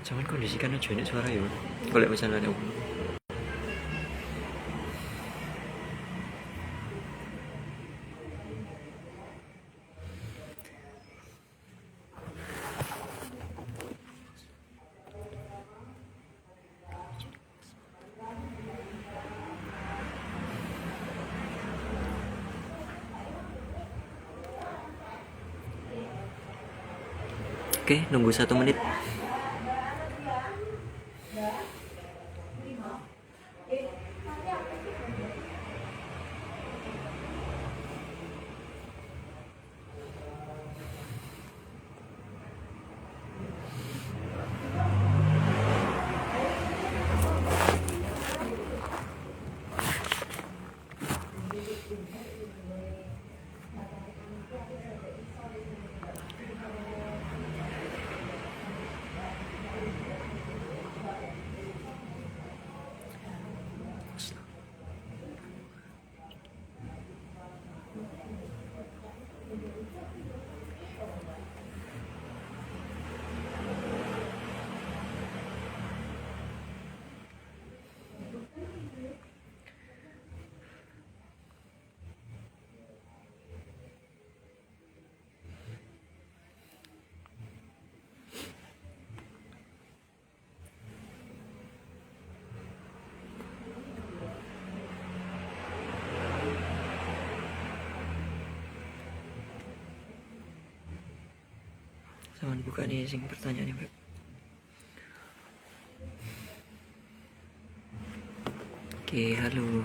Jangan kondisikan aja ini suara ya. Golek masalah ada. Oke, nunggu 1 menit. Sama buka nih sing pertanyaannya, Beb. Oke, halo.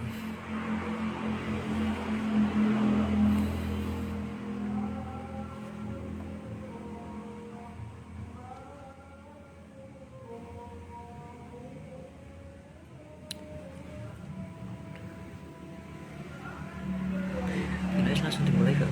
Ini langsung dimulai, Kak.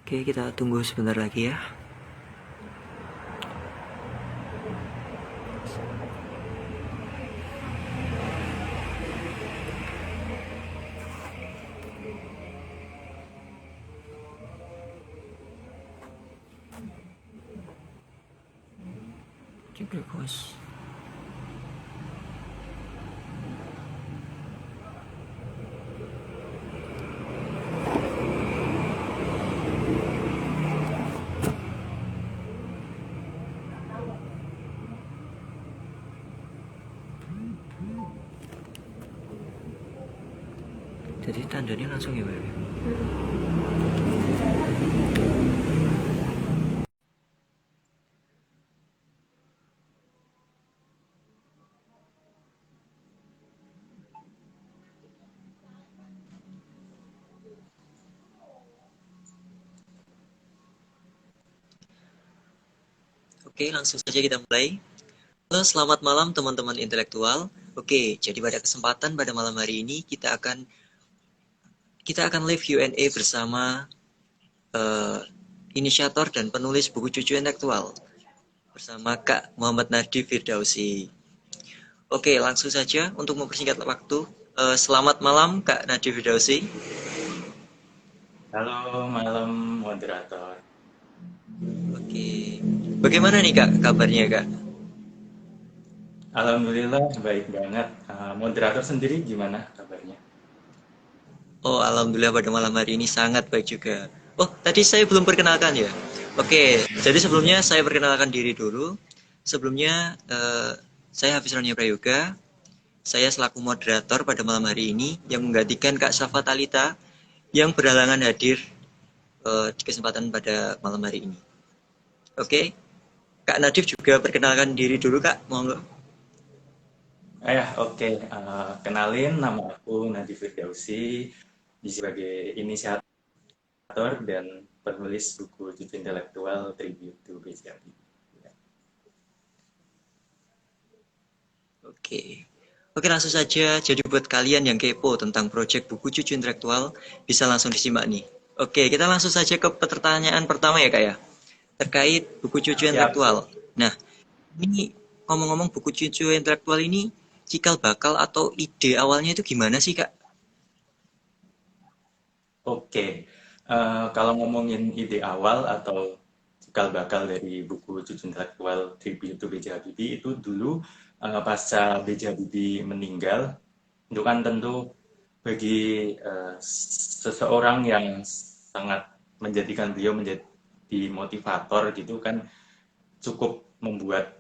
Oke, kita tunggu sebentar lagi ya. Juga bos. Jadi tandanya langsung ya, Beb. Oke, langsung saja kita mulai. Halo, selamat malam teman-teman intelektual. Oke, jadi pada kesempatan pada malam hari ini kita akan live Q&A bersama inisiator dan penulis buku Cucu Intelektual bersama Kak Muhammad Nadif Firdausi. Oke, langsung saja untuk mempersingkat waktu. Selamat malam Kak Nadif Firdausi. Halo, malam moderator. Oke, bagaimana nih Kak kabarnya Kak? Alhamdulillah baik banget. Moderator sendiri gimana kabarnya? Oh, alhamdulillah pada malam hari ini sangat baik juga. Oh, tadi saya belum perkenalkan ya. Oke, jadi sebelumnya saya perkenalkan diri dulu. Sebelumnya saya Hafiz Rania Prayoga. Saya selaku moderator pada malam hari ini yang menggantikan Kak Safa Talita yang berhalangan hadir di kesempatan pada malam hari ini. Oke. Kak Nadif juga perkenalkan diri dulu Kak, monggo. Oke. Kenalin, nama aku Nadif Firdausi, sebagai inisiator dan penulis buku Cucu Intelektual Tribute to B.J. Habibie. Oke. Oke, langsung saja. Jadi buat kalian yang kepo tentang proyek buku Cucu Intelektual, bisa langsung disimak nih. Oke, kita langsung saja ke pertanyaan pertama ya, Kak ya. Terkait buku Cucu Siap, siap. Intelektual. Nah, ini ngomong-ngomong buku Cucu Intelektual ini cikal bakal atau ide awalnya itu gimana sih, Kak? Oke. Kalau ngomongin ide awal atau cikal bakal dari buku Cucu Intelektual Tribute to B.J. Habibie itu dulu pasca B.J. Habibie meninggal, itu kan tentu bagi seseorang yang sangat menjadikan beliau menjadi motivator gitu kan cukup membuat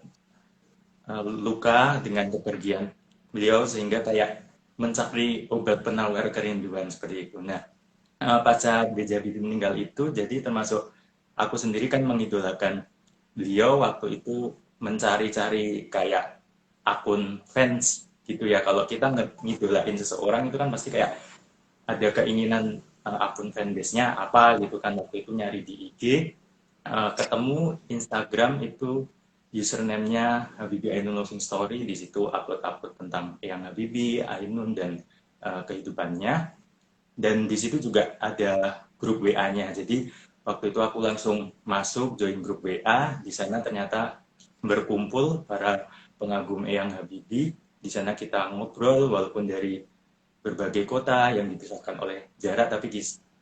luka dengan kepergian beliau sehingga kayak mencari obat penawar kerinduan seperti itu. Nah, pasca B.J. Habibie meninggal itu jadi termasuk aku sendiri kan mengidolakan beliau waktu itu mencari-cari kayak akun fans gitu ya. Kalau kita ngidolain seseorang itu kan pasti kayak ada keinginan akun fanbase-nya apa gitu kan waktu itu nyari di IG ketemu Instagram itu username-nya Habibie Ainun Loving Story, di situ upload-upload tentang Eyang Habibie, Ainun dan kehidupannya, dan di situ juga ada grup WA-nya. Jadi waktu itu aku langsung masuk join grup WA, di sana ternyata berkumpul para pengagum Eyang Habibie. Di sana kita ngobrol walaupun dari berbagai kota yang dipisahkan oleh jarak, tapi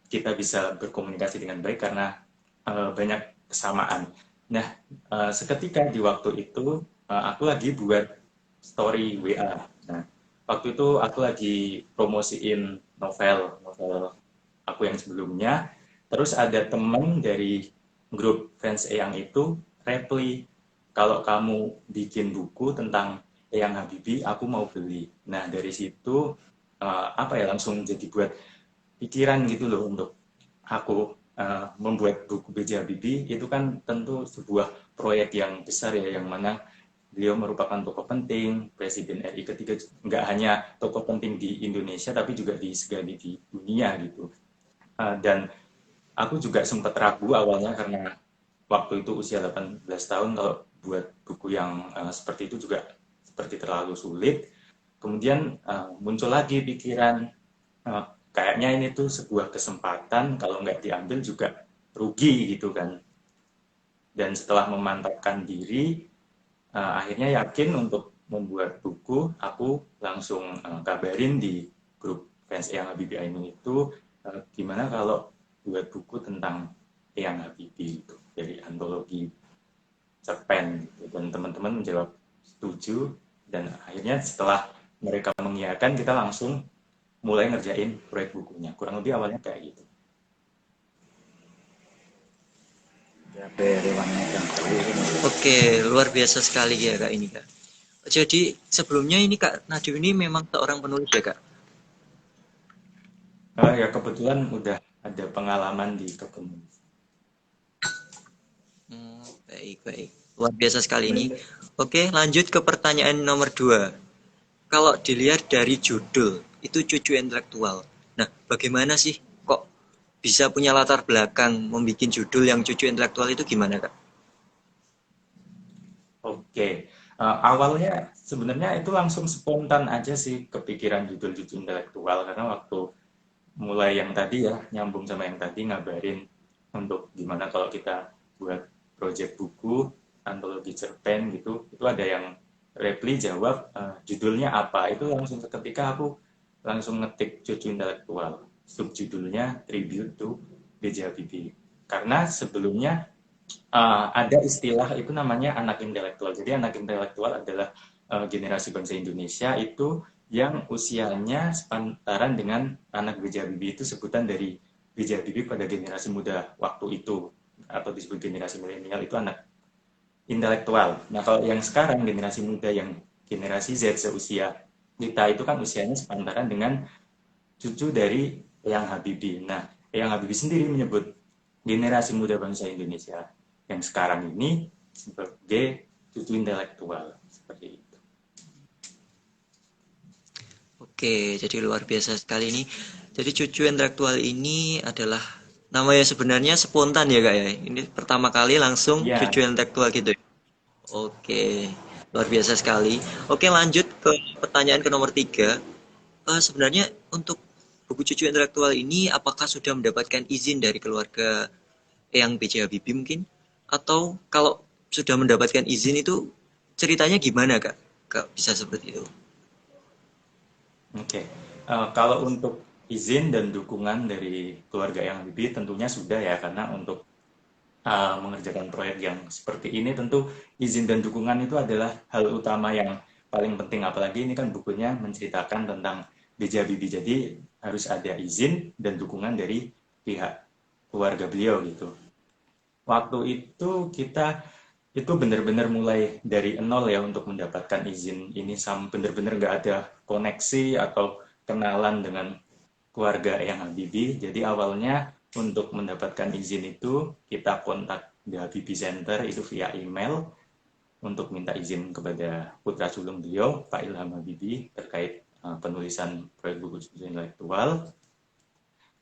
kita bisa berkomunikasi dengan baik karena banyak kesamaan. Nah, seketika di waktu itu aku lagi buat story WA. Nah, waktu itu aku lagi promosiin novel novel aku yang sebelumnya. Terus ada temen dari grup fans Eyang itu reply, kalau kamu bikin buku tentang Eyang Habibie, aku mau beli. Nah, dari situ apa ya langsung jadi buat pikiran gitu loh untuk aku membuat buku B.J. Habibie itu kan tentu sebuah proyek yang besar ya yang mana beliau merupakan tokoh penting Presiden RI ketiga, nggak hanya tokoh penting di Indonesia tapi juga di segala di dunia gitu. Dan aku juga sempat ragu awalnya karena waktu itu usia 18 tahun kalau buat buku yang seperti itu juga seperti terlalu sulit. Kemudian muncul lagi pikiran uh, kayaknya ini tuh sebuah kesempatan kalau nggak diambil juga rugi gitu kan. Dan setelah memantapkan diri, akhirnya yakin untuk membuat buku, aku langsung kabarin di grup fans Eyang Habibie Ainun itu gimana kalau buat buku tentang Eyang Habibie itu dari antologi cerpen gitu. Dan teman-teman menjawab setuju dan akhirnya setelah mereka mengiyakan kita langsung mulai ngerjain proyek bukunya. Kurang lebih awalnya kayak gitu. Oke, luar biasa sekali ya Kak ini Kak. Jadi sebelumnya ini Kak Nadif ini memang seorang penulis ya Kak? Ya kebetulan udah ada pengalaman di kebun. Baik, baik. Luar biasa sekali ini. Oke, lanjut ke pertanyaan nomor 2. Kalau dilihat dari judul, itu cucu intelektual. Nah, bagaimana sih kok bisa punya latar belakang membuat judul yang cucu intelektual itu gimana, Kak? Oke, awalnya sebenarnya itu langsung spontan aja sih kepikiran judul-judul intelektual karena waktu mulai yang tadi ya nyambung sama yang tadi ngabarin untuk gimana kalau kita buat project buku antologi cerpen gitu itu ada yang reply jawab judulnya apa itu langsung seketika aku langsung ngetik cucu intelektual subjudulnya Tribute to B.J. Habibie karena sebelumnya ada istilah itu namanya anak intelektual. Jadi anak intelektual adalah generasi bangsa Indonesia itu yang usianya sepantaran dengan anak B.J. Habibie itu sebutan dari B.J. Habibie pada generasi muda waktu itu atau disebut generasi milenial itu anak intelektual. Nah kalau yang sekarang generasi muda yang generasi Z seusia kita itu kan usianya sepantaran dengan cucu dari Eyang Habibie. Nah Eyang Habibie sendiri menyebut generasi muda bangsa Indonesia yang sekarang ini sebagai cucu intelektual seperti itu. Oke, jadi luar biasa sekali ini. Jadi cucu intelektual ini adalah namanya sebenarnya spontan ya kak ya. Ini pertama kali langsung Ya, cucu intelektual gitu ya. Oke, luar biasa sekali. Oke, lanjut ke pertanyaan ke nomor 3. Sebenarnya untuk buku cucu intelektual ini apakah sudah mendapatkan izin dari keluarga yang B.J. Habibie mungkin? Atau kalau sudah mendapatkan izin itu ceritanya gimana kak? Kak bisa seperti itu? oke. Kalau untuk izin dan dukungan dari keluarga yang Habibie tentunya sudah ya, karena untuk mengerjakan proyek yang seperti ini tentu izin dan dukungan itu adalah hal utama yang paling penting, apalagi ini kan bukunya menceritakan tentang B.J. Habibie, jadi harus ada izin dan dukungan dari pihak keluarga beliau gitu. Waktu itu kita itu benar-benar mulai dari nol ya untuk mendapatkan izin ini, sam benar-benar nggak ada koneksi atau kenalan dengan keluarga Eyang Habibie. Jadi awalnya untuk mendapatkan izin itu kita kontak di Habibie Center itu via email untuk minta izin kepada putra sulung beliau Pak Ilham Habibie terkait penulisan proyek buku intelektual.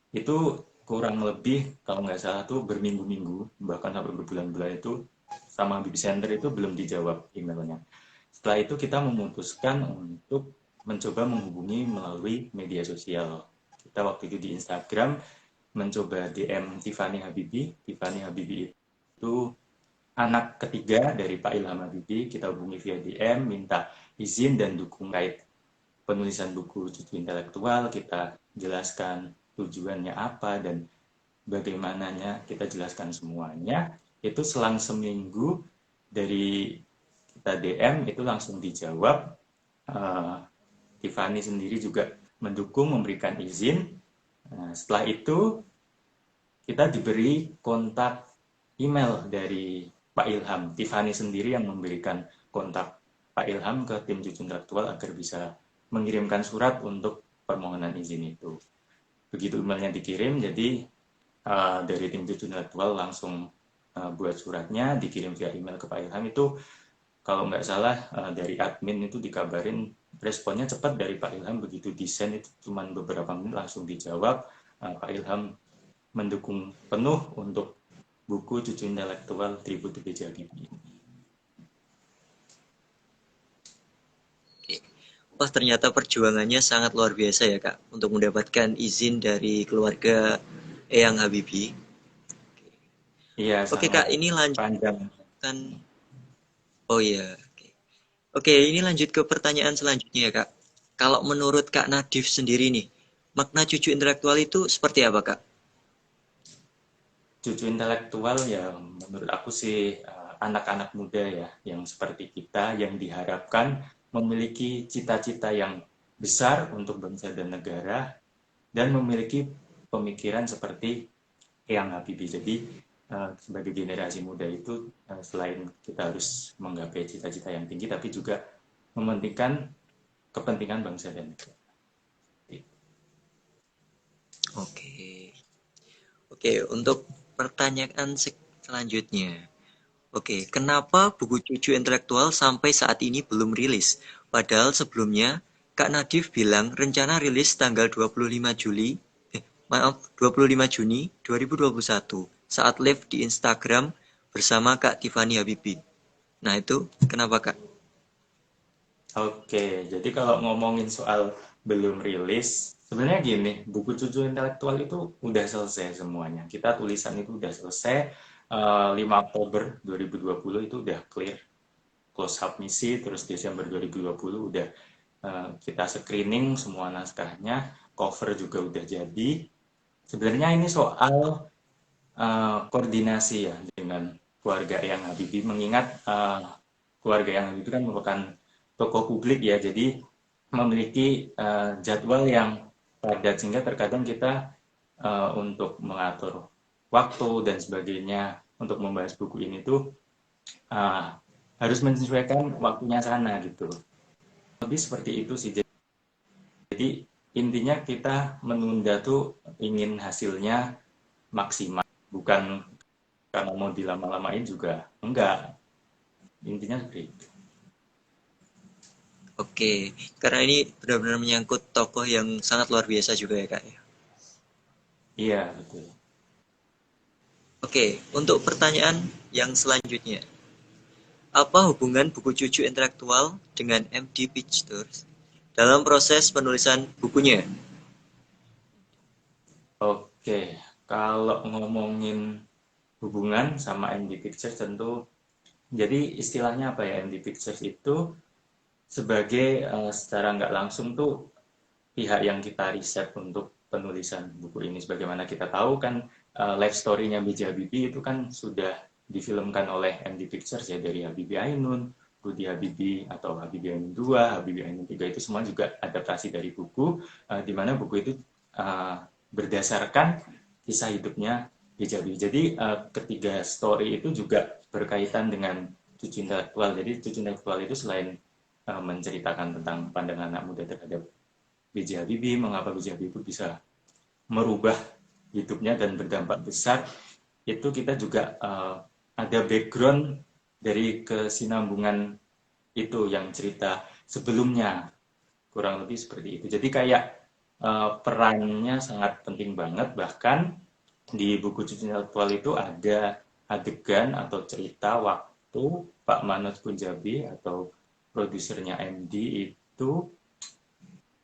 Itu kurang lebih kalau nggak salah tuh berminggu-minggu bahkan sampai berbulan-bulan itu sama Habibie Center itu belum dijawab emailnya. Setelah itu kita memutuskan untuk mencoba menghubungi melalui media sosial. Kita waktu itu di Instagram mencoba DM Tiffany Habibie. Tiffany Habibie itu anak ketiga dari Pak Ilham Habibie. Kita hubungi via DM, minta izin dan dukung kait penulisan buku cucu intelektual. Kita jelaskan tujuannya apa dan bagaimananya, kita jelaskan semuanya. Itu selang seminggu dari kita DM itu langsung dijawab. uh, Tiffany sendiri juga mendukung, memberikan izin. Nah, setelah itu kita diberi kontak email dari Pak Ilham. Tiffany sendiri yang memberikan kontak Pak Ilham ke tim cucu intelektual agar bisa mengirimkan surat untuk permohonan izin itu. Begitu emailnya dikirim, jadi dari tim cucu intelektual langsung buat suratnya, dikirim via email ke Pak Ilham. Itu kalau nggak salah dari admin itu dikabarin responnya cepat dari Pak Ilham, begitu desain itu cuma beberapa menit langsung dijawab. Pak Ilham mendukung penuh untuk buku cucu intelektual Tribute B.J. Habibie. Oke. Wah, ternyata perjuangannya sangat luar biasa ya, Kak, untuk mendapatkan izin dari keluarga Eyang Habibie. Iya, Oke, sangat Kak, ini lanjutkan. panjang. Oh iya. Oke. Oke, ini lanjut ke pertanyaan selanjutnya ya, Kak. Kalau menurut Kak Nadif sendiri nih, makna cucu intelektual itu seperti apa, Kak? Cucu intelektual ya menurut aku sih anak-anak muda ya yang seperti kita yang diharapkan memiliki cita-cita yang besar untuk bangsa dan negara dan memiliki pemikiran seperti Eyang Habibie. Jadi sebagai generasi muda itu selain kita harus menggapai cita-cita yang tinggi tapi juga mementingkan kepentingan bangsa dan negara. Oke. Oke, untuk pertanyaan selanjutnya. Oke, kenapa buku cucu intelektual sampai saat ini belum rilis? Padahal sebelumnya Kak Nadif bilang rencana rilis tanggal 25 Juli, maaf, 25 Juni 2021 saat live di Instagram bersama Kak Tiffany Habibie. Nah, itu kenapa, Kak? Oke, jadi kalau ngomongin soal belum rilis, sebenarnya gini, buku cucu intelektual itu udah selesai semuanya. Kita tulisan itu udah selesai, 5 Oktober 2020 itu udah clear, close submisi, terus Desember 2020 udah kita screening semua naskahnya, cover juga udah jadi. Sebenarnya ini soal koordinasi ya dengan keluarga yang Habibie, mengingat keluarga yang Habibie kan merupakan tokoh publik ya, jadi memiliki jadwal yang padat sehingga terkadang kita untuk mengatur waktu dan sebagainya untuk membahas buku ini tuh uh, harus menyesuaikan waktunya sana gitu. Lebih seperti itu sih. Jadi intinya kita menunda tuh ingin hasilnya maksimal, bukan karena mau dilama-lamain juga enggak. Intinya seperti itu. Oke, karena ini benar-benar menyangkut tokoh yang sangat luar biasa juga ya Kak ya. Iya, betul. Oke, untuk pertanyaan yang selanjutnya. Apa hubungan buku cucu intelektual dengan MD Pictures dalam proses penulisan bukunya? Oke, kalau ngomongin hubungan sama MD Pictures tentu, jadi istilahnya apa ya, MD Pictures itu sebagai secara nggak langsung tuh pihak yang kita riset untuk penulisan buku ini. Sebagaimana kita tahu kan, life story-nya B.J. Habibie itu kan sudah difilmkan oleh MD Pictures ya, dari Habibie Ainun, Budi Habibie atau Habibie Ainun 2, Habibie Ainun 3, itu semua juga adaptasi dari buku, di mana buku itu uh, berdasarkan kisah hidupnya B.J. Habibie. Jadi ketiga story itu juga berkaitan dengan cucu intelektual. Jadi cucu intelektual itu selain menceritakan tentang pandangan anak muda terhadap B.J. Habibie, mengapa B.J. Habibie itu bisa merubah hidupnya dan berdampak besar, itu kita juga ada background dari kesinambungan itu yang cerita sebelumnya, kurang lebih seperti itu. Jadi kayak perannya sangat penting banget, bahkan di buku Cucu Intelektual itu ada adegan atau cerita waktu Pak Manoj Punjabi atau produsernya MD itu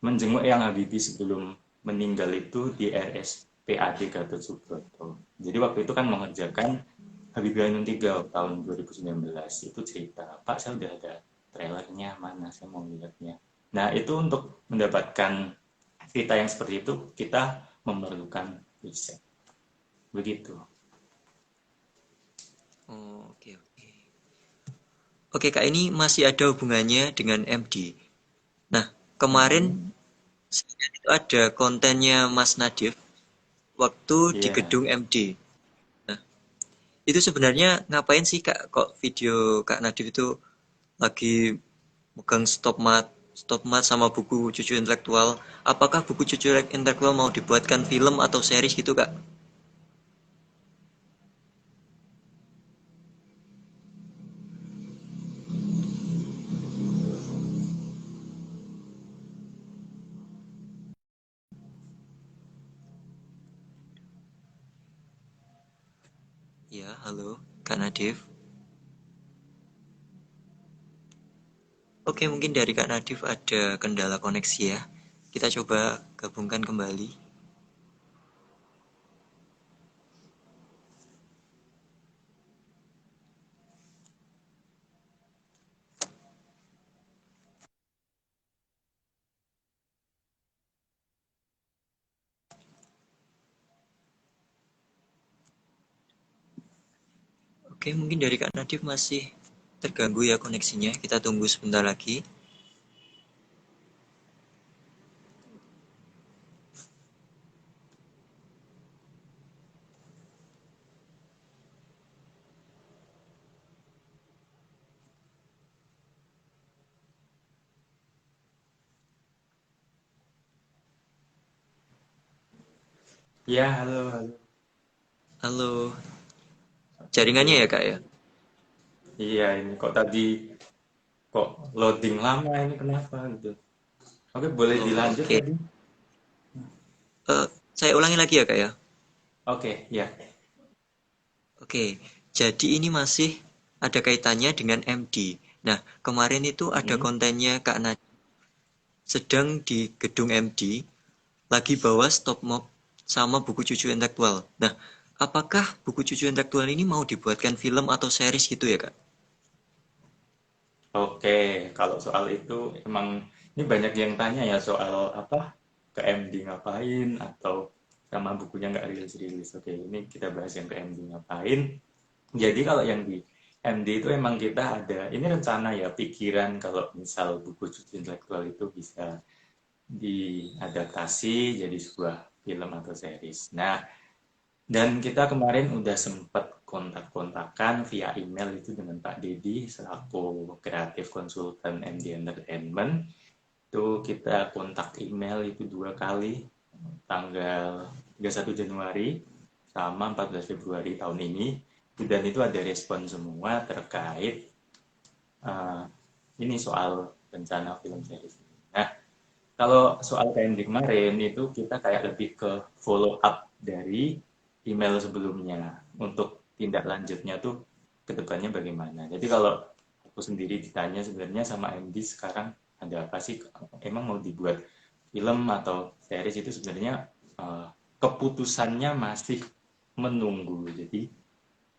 menjenguk yang Habibie sebelum meninggal itu di RSPAD Gatot Subroto. Jadi waktu itu kan mengerjakan Habibie Ainun 3 tahun 2019. Itu cerita, Pak saya udah ada trailernya, mana saya mau lihatnya. Nah itu untuk mendapatkan cerita yang seperti itu, kita memerlukan riset. Begitu. Oh, oke oke. Oke Kak, ini masih ada hubungannya dengan MD. Nah, kemarin Mm-mm. saya lihat itu ada kontennya Mas Nadif waktu di Iya. gedung MD. Nah, itu sebenarnya ngapain sih Kak? Kok video Kak Nadif itu lagi megang stop mat sama buku cucu intelektual? Apakah buku cucu intelektual mau dibuatkan film atau series gitu Kak? Ya, halo Kak Nadif. Oke, mungkin dari Kak Nadif ada kendala koneksi ya. Kita coba gabungkan kembali. Oke, mungkin dari Kak Nadif masih terganggu ya koneksinya. Kita tunggu sebentar lagi. Ya, halo, halo. Halo, jaringannya ya Oke. Kak ya? Iya, ini kok tadi kok loading lama ini kenapa gitu. Oke, boleh Oh, dilanjut oke. tadi? Eh, saya ulangi lagi ya Kak ya. Oke, ya. Oke, jadi ini masih ada kaitannya dengan MD. Nah, kemarin itu ada Mm-mm. kontennya Kak Nadif sedang di gedung MD, lagi bawa stop mob sama buku cucu intelektual. Nah, apakah buku cucu intelektual ini mau dibuatkan film atau series gitu ya Kak? Oke, kalau soal itu emang ini banyak yang tanya ya soal apa, ke MD ngapain atau sama bukunya nggak rilis-rilis. Oke, ini kita bahas yang ke MD ngapain. Jadi kalau yang di MD itu emang kita ada, ini rencana ya, pikiran kalau misal buku cuci intelektual itu bisa diadaptasi jadi sebuah film atau series. Nah, dan kita kemarin udah sempat kontak-kontakan via email itu dengan Pak Dedi selaku kreatif konsultan MD Entertainment. Itu kita kontak email itu 2 kali, tanggal 31 Januari sama 14 Februari tahun ini. Dan itu ada respon semua terkait uh, ini soal rencana film series. Nah, kalau soal KMD kemarin itu kita kayak lebih ke follow up dari email sebelumnya untuk tindak lanjutnya tuh ke depannya bagaimana. Jadi kalau aku sendiri ditanya sebenarnya sama MD sekarang ada apa sih? Emang mau dibuat film atau series itu sebenarnya keputusannya masih menunggu. Jadi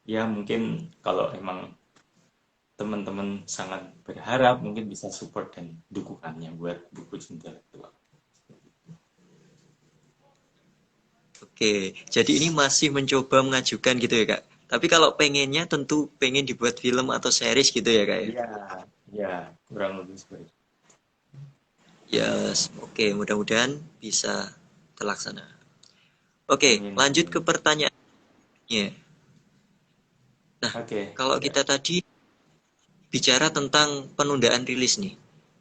ya mungkin kalau emang teman-teman sangat berharap mungkin bisa support dan dukungannya buat buku intelektual. Oke, jadi ini masih mencoba mengajukan gitu ya Kak. Tapi kalau pengennya tentu pengen dibuat film atau series gitu ya Kak ya. Iya, ya kurang lebih seperti itu. Yes, oke, mudah-mudahan bisa terlaksana. Oke, Amin, lanjut ke amin. pertanyaannya. Nah, Oke, kalau ya. kita tadi bicara tentang penundaan rilis nih.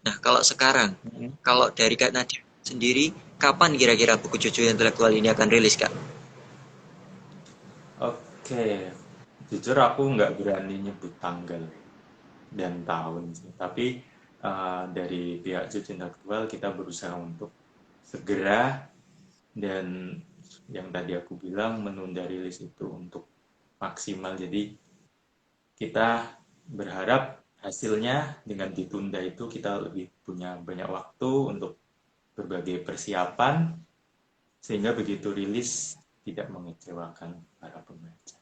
Nah, kalau sekarang, Mhm. kalau dari Kak Nadia sendiri, kapan kira-kira buku cucu intelektual ini akan rilis Kak? Oke, jujur aku nggak berani nyebut tanggal dan tahun sih. Tapi dari pihak Cuci Intelektual kita berusaha untuk segera dan yang tadi aku bilang menunda rilis itu untuk maksimal. Jadi kita berharap hasilnya dengan ditunda itu kita lebih punya banyak waktu untuk berbagai persiapan sehingga begitu rilis tidak mengecewakan para pembaca.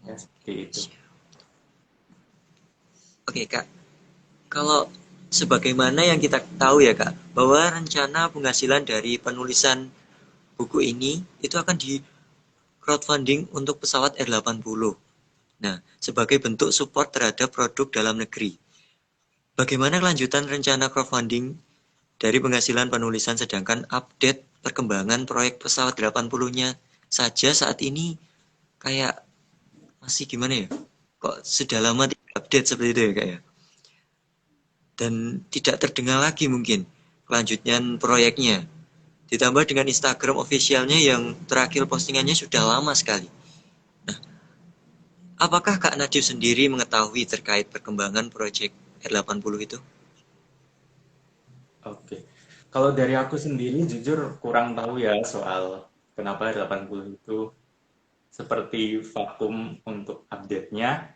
Ya, seperti itu. Oke Kak, kalau sebagaimana yang kita tahu ya Kak, bahwa rencana penghasilan dari penulisan buku ini itu akan di crowdfunding untuk pesawat R80. Nah, sebagai bentuk support terhadap produk dalam negeri. Bagaimana kelanjutan rencana crowdfunding dari penghasilan penulisan sedangkan update perkembangan proyek pesawat 80-nya saja saat ini kayak masih gimana ya? Kok sudah lama tidak update seperti itu ya Kak ya? Dan tidak terdengar lagi mungkin kelanjutan proyeknya. Ditambah dengan Instagram officialnya yang terakhir postingannya sudah lama sekali. Apakah Kak Nadif sendiri mengetahui terkait perkembangan proyek R80 itu? Oke. Kalau dari aku sendiri jujur kurang tahu ya soal kenapa 80 itu seperti vakum untuk update-nya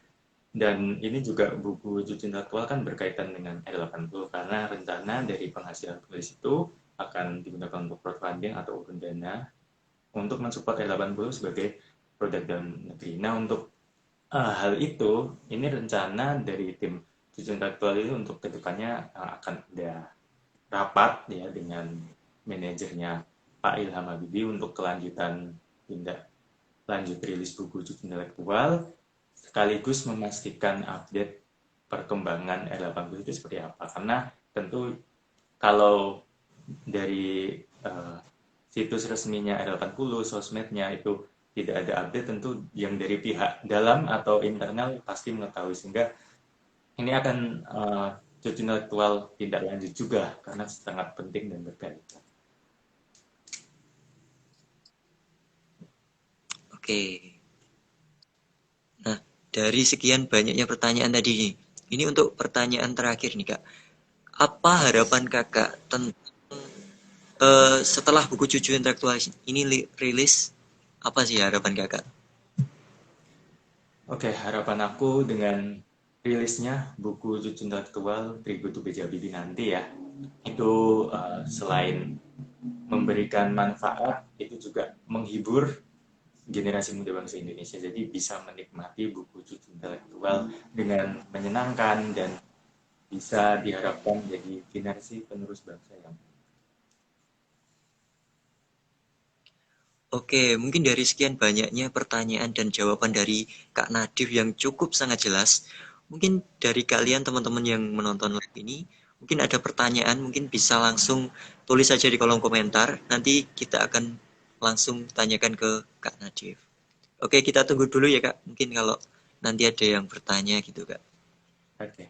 dan ini juga buku Cuci Intelektual kan berkaitan dengan R80 karena rencana dari penghasilan tulis itu akan digunakan untuk crowdfunding atau urun dana untuk mensupport R80 sebagai produk dalam negeri. Nah, untuk hal itu, ini rencana dari tim Cuci Intelektual itu untuk kedepannya akan ada rapat ya dengan manajernya Pak Ilham Habibie untuk kelanjutan tindak lanjut rilis buku Cuci Intelektual sekaligus memastikan update perkembangan R80 itu seperti apa. Karena tentu kalau dari situs resminya R80, sosmednya itu tidak ada update, tentu yang dari pihak dalam atau internal pasti mengetahui. Sehingga ini akan cuci intelektual tindak lanjut juga karena sangat penting dan berkaitan. Oke. Nah, dari sekian banyaknya pertanyaan tadi nih, ini untuk pertanyaan terakhir nih Kak. Apa harapan Kakak tentang setelah buku Cucu Intelektual ini rilis? Apa sih harapan Kakak? Oke, harapan aku dengan rilisnya buku Cucu Intelektual Tribute to B.J. Habibie nanti ya, itu selain memberikan manfaat, itu juga menghibur generasi muda bangsa Indonesia. Jadi bisa menikmati buku Cucu Intelektual dengan menyenangkan dan bisa diharapkan menjadi generasi penerus bangsa yang Oke, mungkin dari sekian banyaknya pertanyaan dan jawaban dari Kak Nadif yang cukup sangat jelas, mungkin dari kalian teman-teman yang menonton live ini, mungkin ada pertanyaan, mungkin bisa langsung tulis saja di kolom komentar, nanti kita akan langsung tanyakan ke Kak Nadif. Oke, kita tunggu dulu ya Kak, mungkin kalau nanti ada yang bertanya gitu Kak. oke.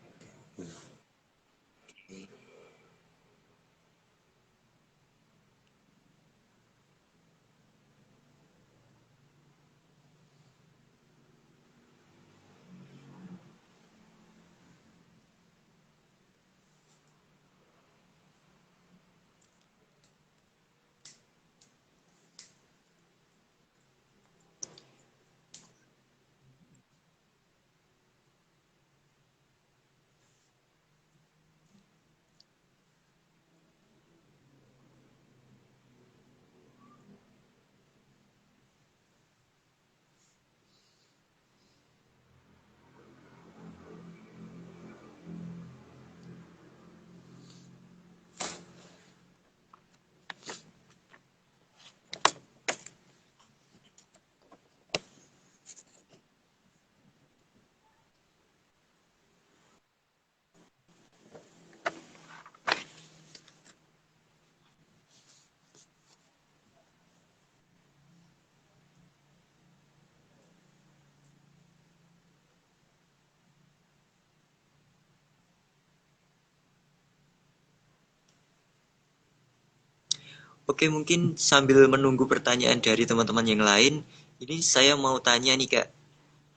Oke, mungkin sambil menunggu pertanyaan dari teman-teman yang lain, ini saya mau tanya nih Kak,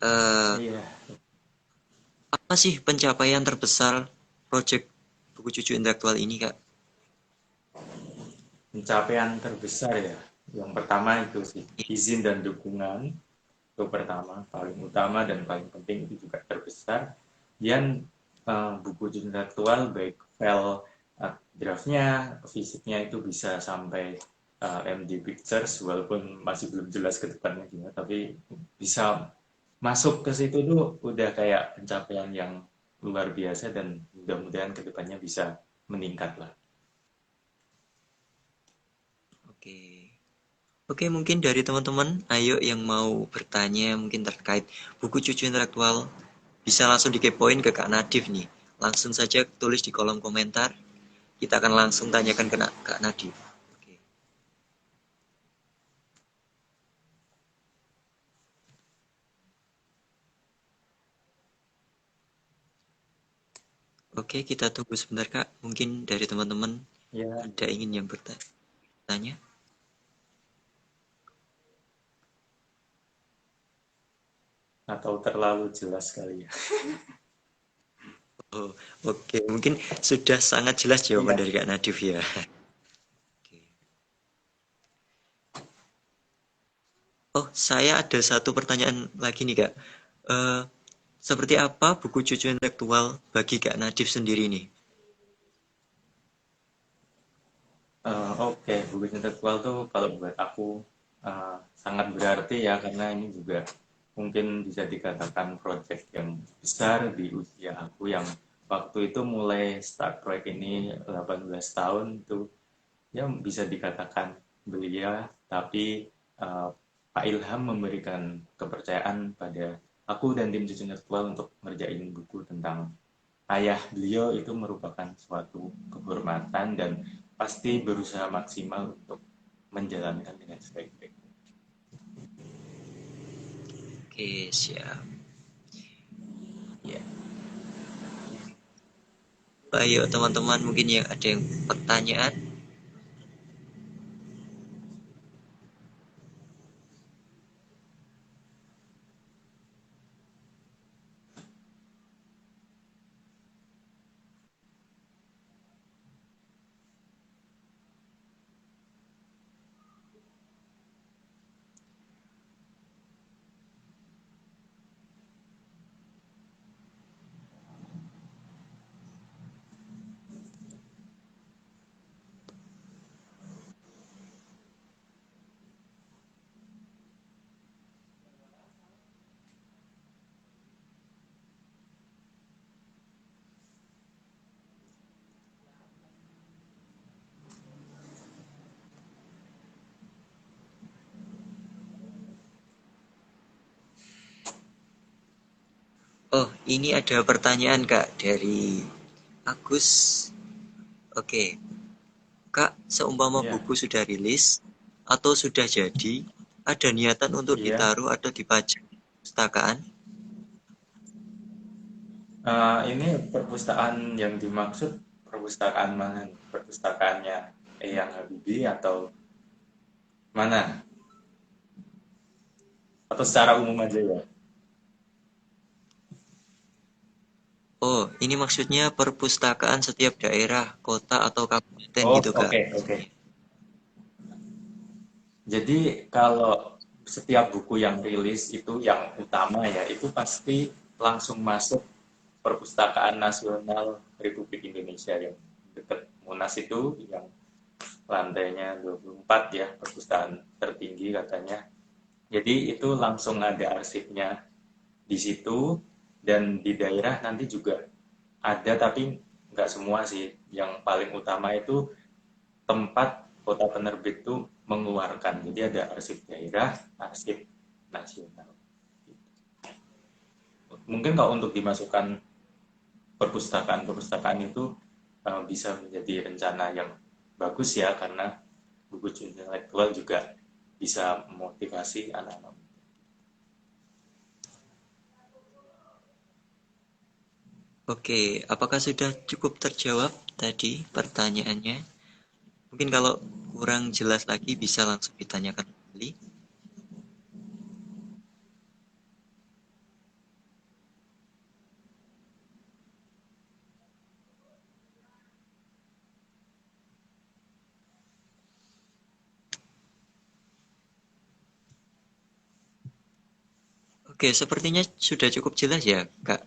eh, Iya, apa sih pencapaian terbesar proyek buku cucu intelektual ini Kak? pencapaian terbesar ya. Yang pertama itu sih izin dan dukungan. Itu pertama, paling utama dan paling penting itu juga terbesar. Dan buku intelektual baik file draftnya, fisiknya itu bisa sampai MD Pictures walaupun masih belum jelas ke depannya gimana, tapi bisa masuk ke situ tuh udah kayak pencapaian yang luar biasa dan mudah-mudahan ke depannya bisa meningkat lah. Oke. Oke, mungkin dari teman-teman, ayo yang mau bertanya mungkin terkait buku cucu intelektual, bisa langsung dikepoin ke Kak Nadif nih. Langsung saja tulis di kolom komentar, kita akan langsung tanyakan ke Kak Nadif. Oke. Oke, kita tunggu sebentar Kak. Mungkin dari teman-teman Ya, ada ingin yang bertanya. atau terlalu jelas kali ya. Oh, oke. Mungkin sudah sangat jelas jawaban Iya. dari Kak Nadif ya. Oke. Oh, saya ada satu pertanyaan lagi nih Kak. Eh, Seperti apa buku cucu intelektual bagi Kak Nadif sendiri nih? Oke, buku intelektual tuh kalau buat aku sangat berarti ya karena ini juga mungkin bisa dikatakan proyek yang besar di usia aku yang waktu itu mulai start proyek ini 18 tahun itu ya bisa dikatakan belia, tapi uh, Pak Ilham memberikan kepercayaan pada aku dan tim cucu intelektual untuk ngerjain buku tentang ayah beliau itu merupakan suatu kehormatan dan pasti berusaha maksimal untuk menjalankan dengan sebaik-baiknya. Oke, siap. Ya. Ayo teman-teman mungkin yang ada yang pertanyaan. Oh, ini ada pertanyaan Kak dari Agus. Oke, Kak, seumpama Ya, buku sudah rilis atau sudah jadi, ada niatan untuk iya. ditaruh atau dipajang di perpustakaan? Ini perpustakaan yang dimaksud perpustakaan mana? Perpustakaannya Eyang Habibie atau mana? Atau secara umum aja ya? Oh, ini maksudnya perpustakaan setiap daerah, kota atau kabupaten Oh, gitu Kak. oke, oke. Jadi kalau setiap buku yang rilis itu yang utama ya, itu pasti langsung masuk Perpustakaan Nasional Republik Indonesia yang dekat Monas itu yang lantainya 24 ya, perpustakaan tertinggi katanya. Jadi itu langsung ada arsipnya di situ dan di daerah nanti juga ada tapi nggak semua sih. Yang paling utama itu tempat kota penerbit itu mengeluarkan. Jadi ada arsip daerah, arsip nasional. Mungkin kalau untuk dimasukkan perpustakaan-perpustakaan itu bisa menjadi rencana yang bagus ya karena buku intelektual juga bisa memotivasi anak-anak. Oke, apakah sudah cukup terjawab tadi pertanyaannya? Mungkin kalau kurang jelas lagi bisa langsung ditanyakan kembali. Oke, sepertinya sudah cukup jelas ya, Kak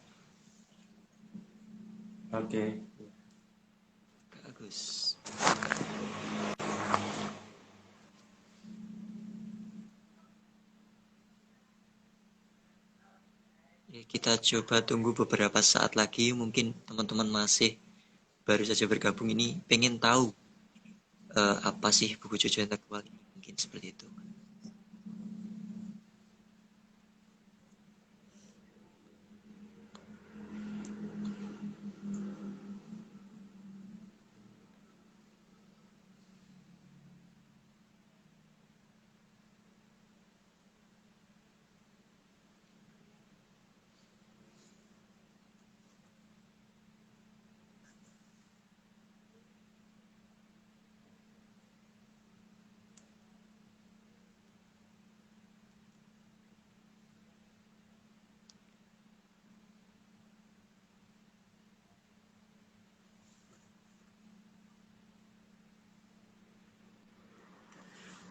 Oke. Kak Agus. Ya, kita coba tunggu beberapa saat lagi. Mungkin teman-teman masih baru saja bergabung ini pengen tahu apa sih buku cucu intelektual ini. Mungkin seperti itu.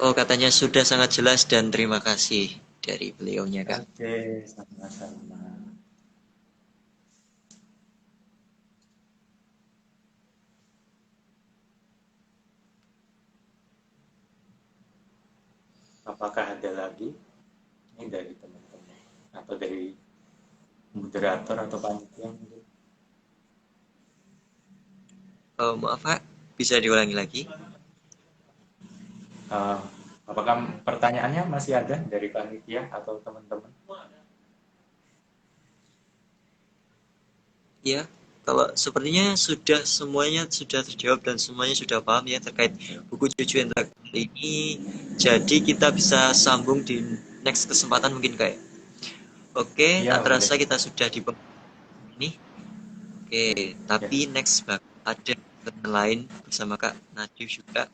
Oh, katanya sudah sangat jelas dan terima kasih dari beliaunya, Kak. Oke, sama-sama. Apakah ada lagi ini dari teman-teman atau dari moderator atau panitia mungkin? Maaf, Kak, bisa diulangi lagi? Eh, apakah pertanyaannya masih ada dari panitia atau teman-teman? Ya, kalau sepertinya sudah semuanya sudah terjawab dan semuanya sudah paham ya terkait buku cucu intelektual ini. Jadi kita bisa sambung di next kesempatan mungkin kayak. Oke, Iya, tak boleh. terasa kita sudah di ini. Oke, Ya, tapi next ada kesempatan lain bersama Kak Nadif juga.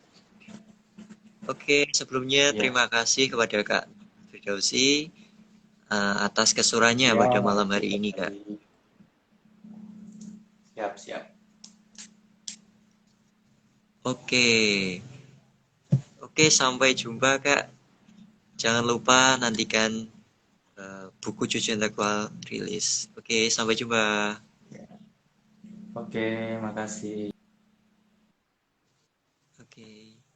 Oke, sebelumnya ya, terima kasih kepada Kak Firdausi atas kesurannya ya, pada malam makasih hari ini, Kak. kembali. Siap, siap. Oke, oke, sampai jumpa, Kak. Jangan lupa nantikan buku cucu intelektual rilis. Oke, sampai jumpa. Oke, makasih. Oke.